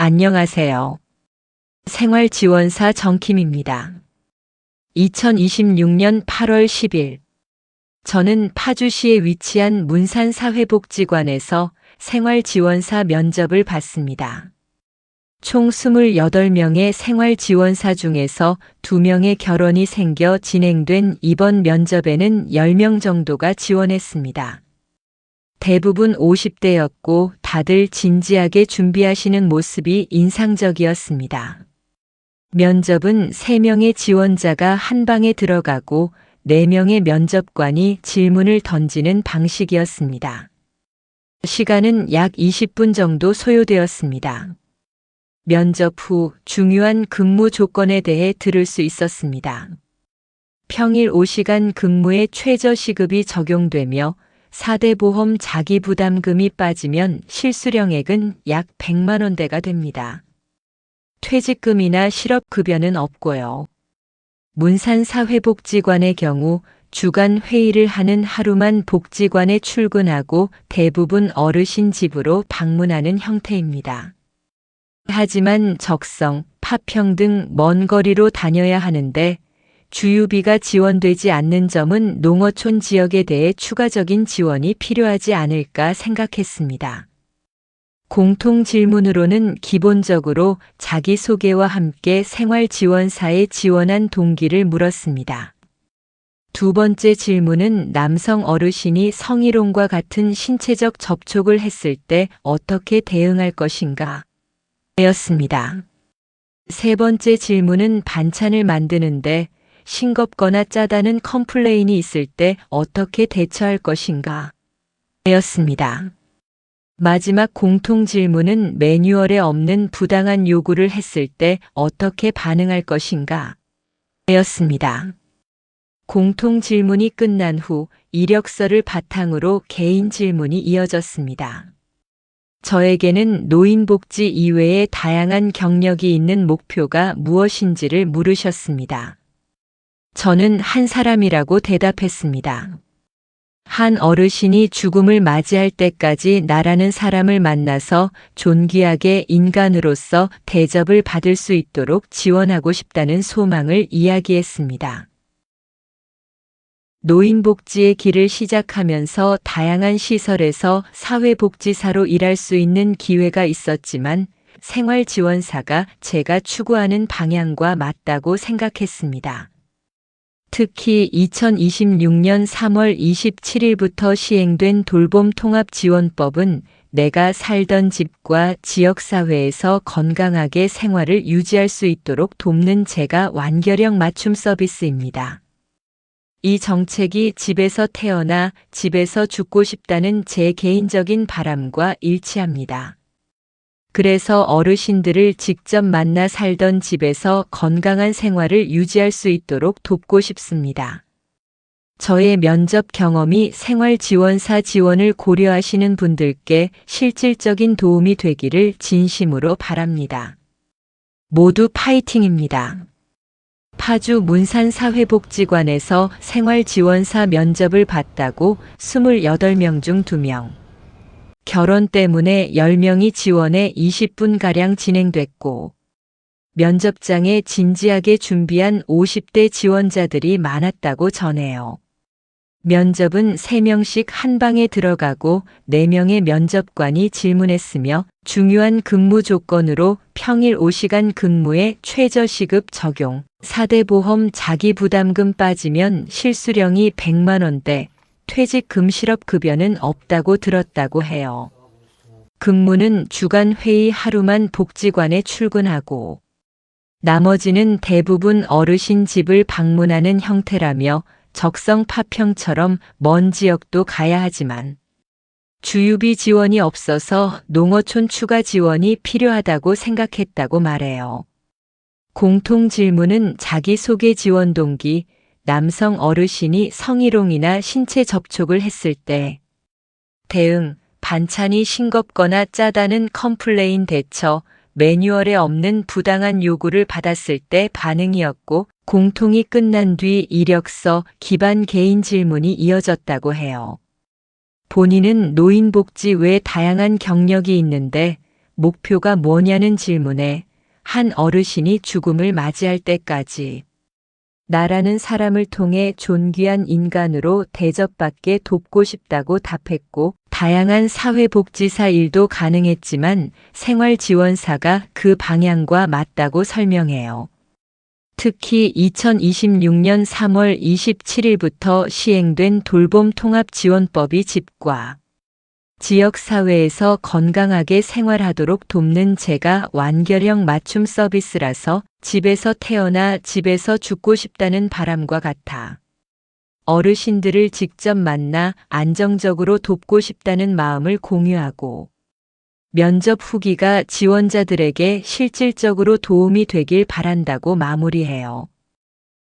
안녕하세요. 생활지원사 정킴입니다. 2026년 8월 10일, 저는 파주시에 위치한 문산사회복지관에서 생활지원사 면접을 봤습니다. 총 28명의 생활지원사 중에서 2명의 결혼이 생겨 진행된 이번 면접에는 10명 정도가 지원했습니다. 대부분 50대였고 다들 진지하게 준비하시는 모습이 인상적이었습니다. 면접은 3명의 지원자가 한 방에 들어가고 4명의 면접관이 질문을 던지는 방식이었습니다. 시간은 약 20분 정도 소요되었습니다. 면접 후 중요한 근무 조건에 대해 들을 수 있었습니다. 평일 5시간 근무에 최저시급이 적용되며 4대 보험 자기부담금이 빠지면 실수령액은 약 100만 원대가 됩니다. 퇴직금이나 실업급여는 없고요. 문산사회복지관의 경우 주간 회의를 하는 하루만 복지관에 출근하고 대부분 어르신 집으로 방문하는 형태입니다. 하지만 적성, 파평 등 먼 거리로 다녀야 하는데 주유비가 지원되지 않는 점은 농어촌 지역에 대해 추가적인 지원이 필요하지 않을까 생각했습니다. 공통 질문으로는 기본적으로 자기소개와 함께 생활지원사에 지원한 동기를 물었습니다. 두 번째 질문은 남성 어르신이 성희롱과 같은 신체적 접촉을 했을 때 어떻게 대응할 것인가 였습니다. 세 번째 질문은 반찬을 만드는데 싱겁거나 짜다는 컴플레인이 있을 때 어떻게 대처할 것인가 였습니다. 마지막 공통 질문은 매뉴얼에 없는 부당한 요구를 했을 때 어떻게 반응할 것인가 였습니다. 공통 질문이 끝난 후 이력서를 바탕으로 개인 질문이 이어졌습니다. 저에게는 노인복지 이외에 다양한 경력이 있는 목표가 무엇인지를 물으셨습니다. 저는 한 사람이라고 대답했습니다. 한 어르신이 죽음을 맞이할 때까지 나라는 사람을 만나서 존귀하게 인간으로서 대접을 받을 수 있도록 지원하고 싶다는 소망을 이야기했습니다. 노인복지의 길을 시작하면서 다양한 시설에서 사회복지사로 일할 수 있는 기회가 있었지만 생활지원사가 제가 추구하는 방향과 맞다고 생각했습니다. 특히 2026년 3월 27일부터 시행된 돌봄통합지원법은 내가 살던 집과 지역사회에서 건강하게 생활을 유지할 수 있도록 돕는 제가 완결형 맞춤 서비스입니다. 이 정책이 집에서 태어나 집에서 죽고 싶다는 제 개인적인 바람과 일치합니다. 그래서 어르신들을 직접 만나 살던 집에서 건강한 생활을 유지할 수 있도록 돕고 싶습니다. 저의 면접 경험이 생활지원사 지원을 고려하시는 분들께 실질적인 도움이 되기를 진심으로 바랍니다. 모두 파이팅입니다. 파주 문산사회복지관에서 생활지원사 면접을 봤다고 28명 중 2명. 결혼 때문에 10명이 지원해 20분가량 진행됐고, 면접장에 진지하게 준비한 50대 지원자들이 많았다고 전해요. 면접은 3명씩 한 방에 들어가고 4명의 면접관이 질문했으며 중요한 근무 조건으로 평일 5시간 근무에 최저시급 적용, 4대 보험 자기부담금 빠지면 실수령이 100만 원대, 퇴직금 실업급여는 없다고 들었다고 해요. 근무는 주간 회의 하루만 복지관에 출근하고 나머지는 대부분 어르신 집을 방문하는 형태라며 적성 파평처럼 먼 지역도 가야 하지만 주유비 지원이 없어서 농어촌 추가 지원이 필요하다고 생각했다고 말해요. 공통 질문은 자기소개 지원 동기, 남성 어르신이 성희롱이나 신체 접촉을 했을 때 대응, 반찬이 싱겁거나 짜다는 컴플레인 대처, 매뉴얼에 없는 부당한 요구를 받았을 때 반응이었고 공통이 끝난 뒤 이력서, 기반 개인 질문이 이어졌다고 해요. 본인은 노인복지 외 다양한 경력이 있는데 목표가 뭐냐는 질문에 한 어르신이 죽음을 맞이할 때까지 나라는 사람을 통해 존귀한 인간으로 대접받게 돕고 싶다고 답했고, 다양한 사회복지사 일도 가능했지만 생활지원사가 그 방향과 맞다고 설명해요. 특히 2026년 3월 27일부터 시행된 돌봄통합지원법이 집과 지역사회에서 건강하게 생활하도록 돕는 제가 완결형 맞춤 서비스라서 집에서 태어나 집에서 죽고 싶다는 바람과 같아. 어르신들을 직접 만나 안정적으로 돕고 싶다는 마음을 공유하고 면접 후기가 지원자들에게 실질적으로 도움이 되길 바란다고 마무리해요.